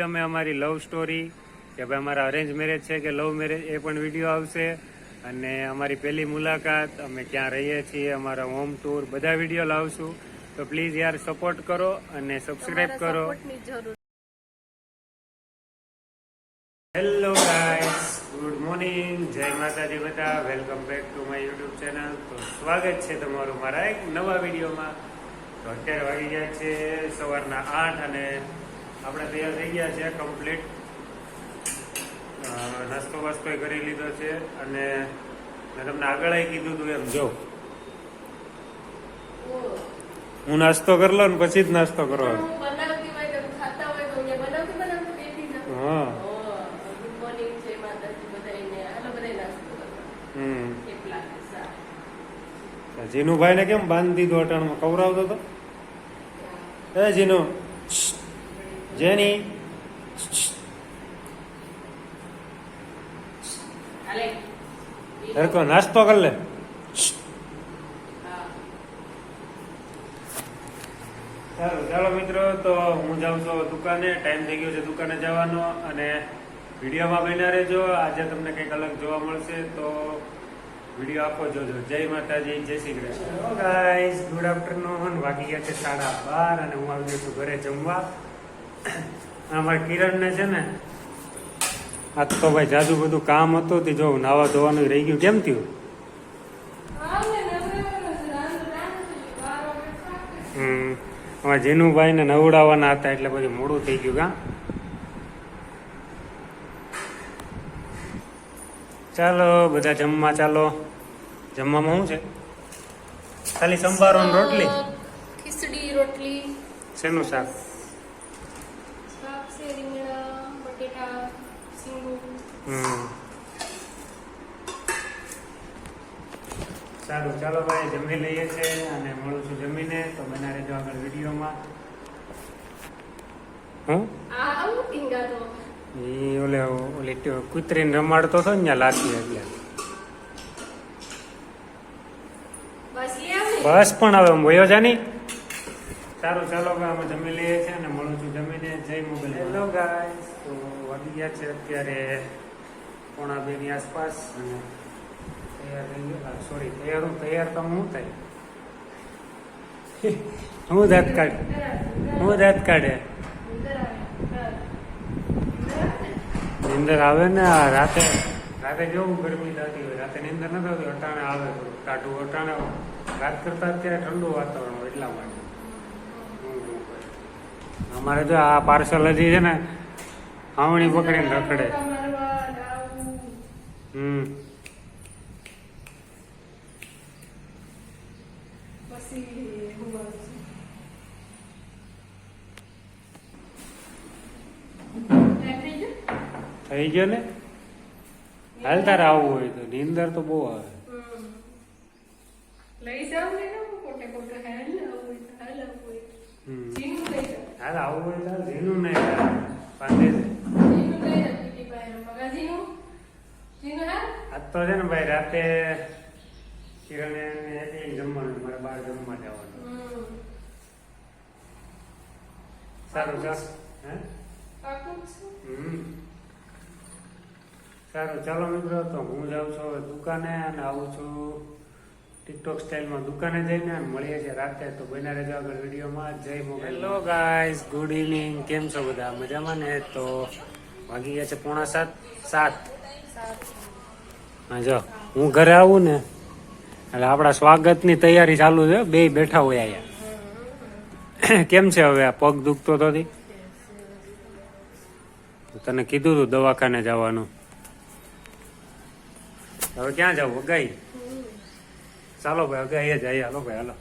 અમે અમારી love story કે ભાઈ અમારા અરેન્જ મેરેજ છે કે લવ મેરેજ એ પણ વિડીયો આવશે અને અમારી પહેલી મુલાકાત, અમે ક્યાં રહીએ છીએ, અમારા હોમ ટૂર બધા વિડીયો લાવશું. તો પ્લીઝ યાર સપોર્ટ કરો અને સબસ્ક્રાઇબ કરો. હેલો ગાઈસ, ગુડ મોર્નિંગ, જય માતાજી બધા. Welcome back to my YouTube channel. તો સ્વાગત છે તમારું મારા એક નવા વિડીયોમાં. તો અત્યારે વાગી ગયા છે સવારના 8 અને આપણે તૈયાર થઈ ગયા છે કમ્પ્લીટ. નાસ્તો વાસ્તો કરી લીધો છે અને મેં તમને આગળ કીધું હતું એમ, જો હું નાસ્તો કરી લો ને પછી જ નાસ્તો કરવાનો. હા જીનુભાઈ ને કેમ બાંધી દીધું અટાણમાં? કવરાવતો હતો એ જીનુ, જેની નાસ્તો કર લે. સારું ચાલો મિત્રો, તો હું જાઉં છું દુકાને. ટાઈમ થઈ ગયો છે દુકાને જવાનો અને વિડીયોમાં બન્યા રહેજો. આજે તમને કંઈક અલગ જોવા મળશે, તો વિડીયો આખો જોજો. જય માતાજી, જય Shri Krishna. Guys, good afternoon. વાગી ગયા છે 12:30 અને હું આવી ગયો છું ઘરે જમવા. અમારા કિરણને છે ને આજ તો ભાઈ જાજુ બધું કામ હતું તે જો નાવા ધોવાનું રહી ગયું. કેમ થયું? જીનુભાઈ ને નવડાવવાના હતા એટલે પછી મોડું થઈ ગયું. કા ચાલો બધા જમવા ચાલો. જમવામાં શું છે? ખાલી સંભારો ને રોટલી? ખીચડી રોટલી. શેનું શાક? શાક છે રીંગણા, બટેટા, સિંગુ. સારું ચાલો ભાઈ, જમી લઈએ છે અને મળું છું જમીને. તો બના રહેજો આગળ વિડીયોમાં. ઓલી કૂતરીને રમાડતો હતો ને લાઠી, એટલે બસ પણ હવે વયો જાની. સારું ચાલો ભાઈ, અમે જમી લઈએ છીએ અને મળું છું જમીને. જય મોબાઈલ. હેલો ગાઈસ, તો વાગી ગયા છે અત્યારે 1:30 ની આસપાસ અને તૈયાર થઈ ગયો. સોરી, તૈયાર તો હું થાય હું દાંત કાઢે નીંદર આવે ને. રાતે જેવું ગરમી થતી હોય, રાતે નીંદર ન થતી, અટાણે આવે થોડું કાઢું. અટાણે રાત કરતા અત્યારે ઠંડુ વાતાવરણ હોય એટલા માટે. અમારે જો આ પાર્સલ હજી છે ને હાવણી પકડીને રખડે. થઈ ગયો ને. હાલ તારે આવવું હોય તો. નીંદર તો બહુ આવે. હાલ આવવું હોય તો જીનું નહીં પાંદે આજ તો છે ને ભાઈ રાતે કિરણ જમવાનું, મારે બહાર જમવા જવાનું. સારું ચાલ. હે સારું ચાલો મિત્રો, તો હું જાઉં છું હવે દુકાને અને આવું છું ટિકટોક સ્ટાઇલમાં દુકાને જઈને. મળીએ છીએ રાતે, તો બન્યા રહેજો આગળ વિડીયોમાં. જય mobile. Hello guys, good evening. કેમ છો બધા? મજામાં ને? તો વાગી ગયા છે 6:45. હા જો હું ઘરે આવું ને એટલે આપણા સ્વાગતની તૈયારી ચાલુ છે. બે બેઠા હોય અહીંયા. કેમ છે હવે? આ પગ દુખતો હતો? તને કીધું તું દવાખાને જવાનું. હવે ક્યાં જવું? અગાઈ. ચાલો ભાઈ, અગાઈ જ આવી. હાલો ભાઈ, હાલો.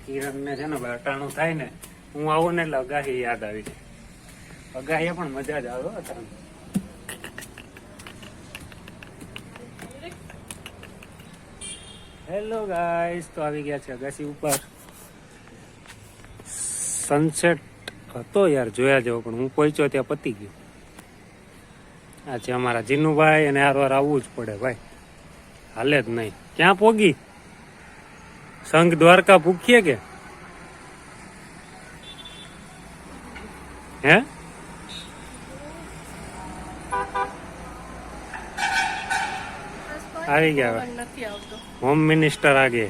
કિરણને છે ને ભાઈ અટાણું થાય ને હું આવું ને એટલે અગાહી યાદ આવી જાય. અગાહી પણ મજા જ આવે અટાણું. હેલો ગાઈસ, તો આવી ગયા છે અગાસી ઉપર. સનસેટ હતો યાર, જોયા જેવો, પણ હું પહોંચ્યો ત્યાં પતી ગયું. આ છે અમારા જીનુભાઈ અને હારવાર આવવું જ પડે ભાઈ, હાલે જ નહીં. ક્યાં પોગી? સંઘ દ્વારકા ભૂખીએ કે હે? આવી ગયા પવન નથી આવતો. હોમ મિનિસ્ટર આગે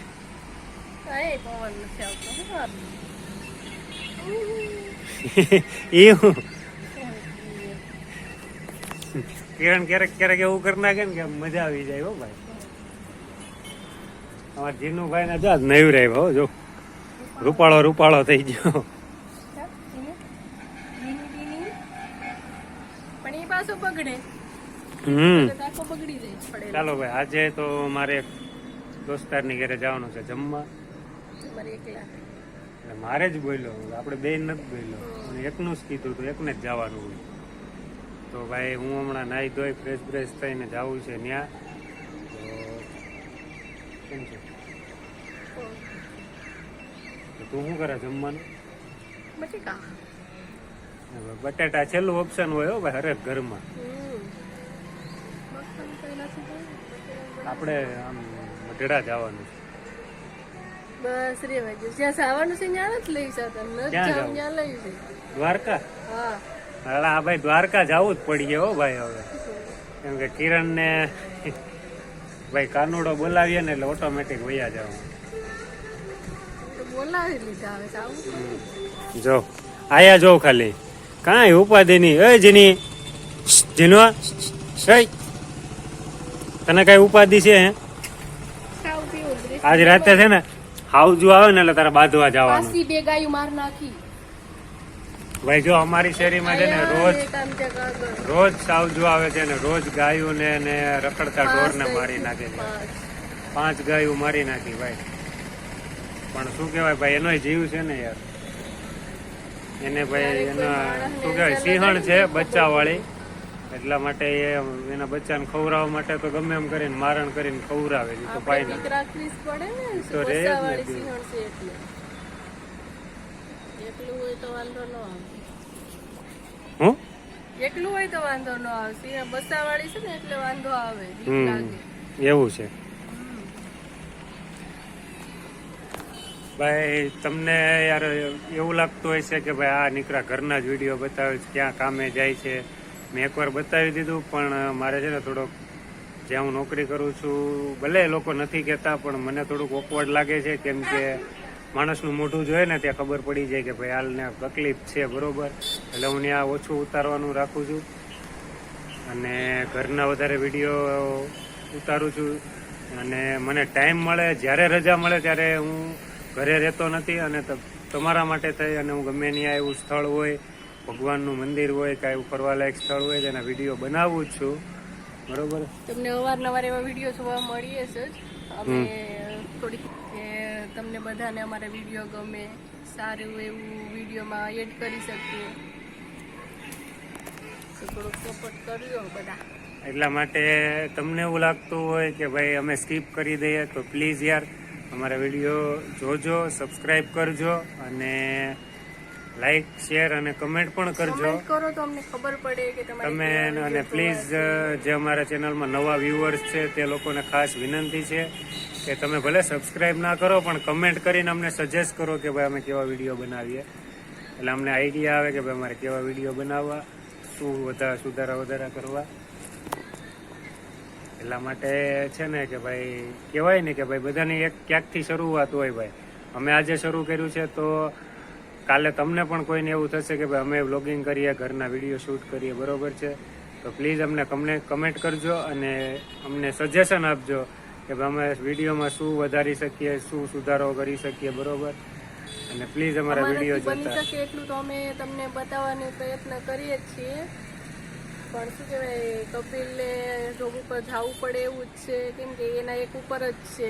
કાંઈ પવન નથી આવતો. એવું કિરણ ક્યારેક ક્યારેક એવું કરી નાખે ને કે આમ મજા આવી જાય હો ભાઈ. અમારા જીનુભાઈ ને જા નયું રહે હો જો રૂપાળો રૂપાળો થઈ ગયો. પણ એ પાછો બગડે. આખો બગડી જાય પડે. ચાલો ભાઈ આજે તો મારે દોસ્તારની ઘરે જવાનું છે જમવા. તમારે એકલા. એટલે મારે જ બોલ્યો આપણે બે નથી બોલ્યો અને એકનું જ કીધું તો એકને જ જવાનું હોય. તો ભાઈ હું હમણાં નાહી ધોઈ ફ્રેશ બ્રેશ થઈને જવું છે ત્યાં. તો કેમ છે તો તું શું કરે જમવાનું? બટેકા. બટાટા છેલ્લું ઓપ્શન હોય હો ભાઈ હરેક ઘરમાં. આપણે આમ ગઢડા જવાનું છે. બસ રેવા જો જ્યાં જવાનું છે ત્યાં જ લઈ જતા ક્યાં ત્યાં લઈ જઈ. દ્વારકા? હા હા ભાઈ દ્વારકા જવું જ પડી ગયો હો ભાઈ હવે. કેમ કે કિરણ ને ભાઈ કાનુડો બોલાવીએ ને એટલે ઓટોમેટિક વયા જવાનું. તો બોલાવી લીધા હવે આવું. જો આયા જો ખાલી કાંઈ ઉપાધિ નહીં. એ જીની જીનો તને કઈ ઉપાધિ છે હે? ખાવ પીવું જ. આજ રાતે છે ને હાવજુ આવે ને એટલે તારે બાંધવા જવાનું. પાછી બે ગાયું માર નાખી. ભાઈ જો અમારી શેરીમાં છે ને રોજ એક આમ ત્યાં આગળ. રોજ સાવજુ આવે છે ને રોજ ગાયું ને રખડતા ઢોર ને મારી નાખે છે. 5 ગાયું મારી નાખી ભાઈ. પણ શું કેવાય ભાઈ એનો જીવ છે ને યાર. એને ભાઈ એના શું કહેવાય સિંહણ છે બચ્ચા વાળી એટલા માટે એના બચ્ચાને ખવડાવવા માટે તો ગમે એમ કરીને મારણ કરીને ખવડાવે છે. તો પાઈ ના રાખવી જ પડે ને. તો રે જ ને. બચ્ચાવાળી સિંહણ છે એટલે. એકલું હોય તો વાંધો ન આવે. હું એકલું હોય તો વાંધો ન આવે. સિંહ બચ્ચાવાળી છે ને એટલે વાંધો આવે. બીક લાગે. એવું છે ભાઈ. તમને યાર એવું લાગતું હોય છે કે ભાઈ આ નીકળા ઘરના જ વિડીયો બતાવે છે ક્યાં કામે જાય છે. મેં એકવાર બતાવી દીધું પણ મારે છે ને થોડોક જ્યાં હું નોકરી કરું છું ભલે લોકો નથી કહેતા પણ મને થોડુંક ઓકવર્ડ લાગે છે. કેમ કે માણસનું મોઢું જોઈએ ને ત્યાં ખબર પડી જાય કે ભાઈ હાલને તકલીફ છે બરોબર. એટલે હું ત્યાં ઓછું ઉતારવાનું રાખું છું અને ઘરના વધારે વિડીયો ઉતારું છું. અને મને ટાઈમ મળે જ્યારે રજા મળે ત્યારે હું ઘરે રહેતો નથી અને તમારા માટે થઈ અને હું ગમે ત્યાં એવું સ્થળ હોય ભગવાનનું મંદિર હોય કાંઈ એવું ફરવાલાયક સ્થળ હોય તેના વિડીયો બનાવું જ છું બરોબર. તમને અવારનવાર એવા વિડીયો જોવા મળીએ છે જ. અમે થોડીક તમને બધાને અમારા વિડીયો ગમે સારું એવું વિડીયોમાં એડ કરી શકીએ તો થોડોક સપોર્ટ કરજો બધા. એટલા માટે તમને એવું લાગતું હોય કે ભાઈ અમે સ્કીપ કરી દઈએ તો પ્લીઝ યાર અમારા વિડીયો જોજો, સબસ્ક્રાઈબ કરજો અને લાઈક શેર અને કમેન્ટ પણ કરજો. કમેન્ટ કરો તો અમને ખબર પડે કે તમે અને પ્લીઝ જે અમારા ચેનલમાં નવા વ્યુઅર્સ છે તે લોકોને ખાસ વિનંતી છે કે તમે ભલે સબસ્ક્રાઈબ ના કરો પણ કમેન્ટ કરીને અમને સજેસ્ટ કરો કે ભાઈ અમે કેવા વિડીયો બનાવીએ. એટલે અમને આઈડિયા આવે કે ભાઈ અમારે કેવા વિડીયો બનાવવા, શું સુધારા કરવા. એટલા માટે છે ને કે ભાઈ કહેવાય ને કે ભાઈ બધાની એક ક્યાંકથી શરૂઆત હોય ભાઈ. અમે આજે શરૂ કર્યું છે તો કાલે તમને પણ કોઈને એવું થશે કે ભાઈ અમે વ્લોગિંગ કરીએ, ઘરના વિડીયો શૂટ કરીએ બરોબર છે. તો પ્લીઝ અમને કમેન્ટ કરજો અને અમને સજેશન આપજો કે ભાઈ અમે વિડીયોમાં શું વધારી શકીએ, શું સુધારો કરી શકીએ બરોબર. અને પ્લીઝ અમારા વિડીયો બની જોતા શકે એટલું તો અમે તમને બતાવવાનો પ્રયત્ન કરીએ જ છીએ. પણ શું કહેવાય કપિલને જોબ ઉપર જવું પડે એવું જ છે કેમ કે એના એક ઉપર જ છે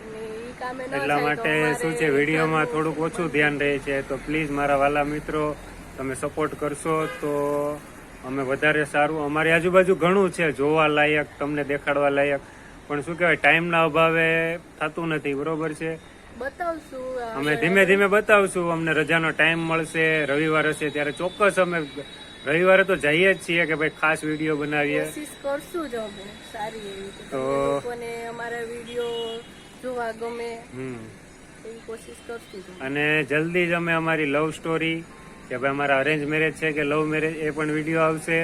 અને એ કામે ન એટલા માટે શું છે વિડીયોમાં થોડુંક ઓછું ધ્યાન રહે છે. તો પ્લીઝ મારા વાલા મિત્રો તમે સપોર્ટ કરશો તો અમે વધારે સારું. અમારી આજુબાજુ ઘણું છે જોવા લાયક, તમને દેખાડવા લાયક, પણ શું કહેવાય ટાઈમના અભાવે થતું નથી બરોબર છે. બતાવશું અમે ધીમે ધીમે બતાવશું. અમને રજાનો ટાઈમ મળશે, રવિવાર હશે ત્યારે ચોક્કસ અમે રવિવારે તો જઈએ જ છીએ કે ભાઈ ખાસ વિડીયો બનાવીએ. કોશિશ કરશું જ અમે સારી એવી તો લોકોને અમારા વિડીયો જોવા ગમે એવી કોશિશ કરશું. અને જલ્દી જ અમે અમારી લવ સ્ટોરી કે ભાઈ અમારા અરેન્જ મેરેજ છે કે લવ મેરેજ એ પણ વિડીયો આવશે.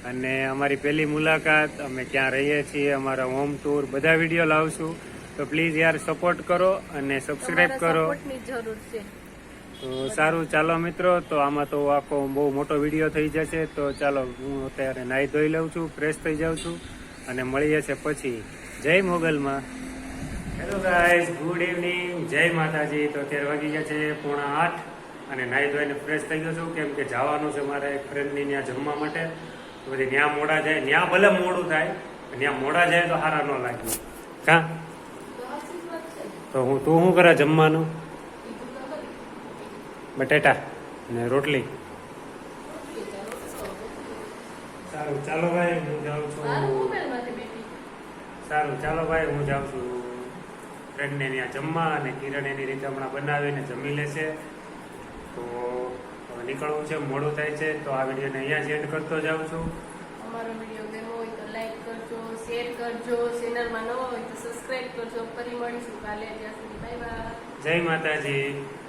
અને અમારી પહેલી મુલાકાત, અમે ક્યાં રહીએ છીએ, અમારા હોમ ટૂર, બધા વિડીયો લાવશું. તો પ્લીઝ યાર સપોર્ટ કરો અને સબસ્ક્રાઈબ કરો. સપોર્ટની જરૂર છે. તો સારું, ચાલો મિત્રો, તો આમાં તો આખો બહુ મોટો વિડીયો થઈ જશે. તો ચાલો, હું અત્યારે નાહી ધોઈ લઉં છું, ફ્રેશ થઈ જાઉં છું અને મળીએ છે પછી. જય મોગલમાં. હેલો ગાઈઝ, ગુડ ઇવનિંગ, જય માતાજી. તો અત્યારે વાગી ગયા છે 7:45 અને નાહી ધોઈને ફ્રેશ થઈ ગયો છું, કેમ કે જવાનું છે મારા એક ફ્રેન્ડની ત્યાં જમવા માટે. તો બધી ત્યાં મોડા જાય, ત્યાં ભલે મોડું થાય, ત્યાં મોડા જાય તો સારા ન લાગે. કાં તો તું શું કરે જમવાનું? બટેટા ને રોટલી. સારું ચાલો ભાઈ, હું જાઉં છું. સારું ચાલો ભાઈ, હું જાઉં છું ફ્રેન્ડને ત્યાં જમવા, અને કિરણ એની રીતે હમણાં બનાવીને જમી લેશે. તો હવે નીકળવું છે, મોડું થાય છે. તો આ વિડીયોને અહીંયા જ એન્ડ કરતો જાઉં છું. અમારો વિડીયો ગમ્યો હોય તો લાઈક કરજો, શેર કરજો, ચેનલમાં નવો હોય તો સબસ્ક્રાઇબ કરજો. ફરી મળીશું કાલે. ત્યાં સુધી બાય બાય. જય માતાજી.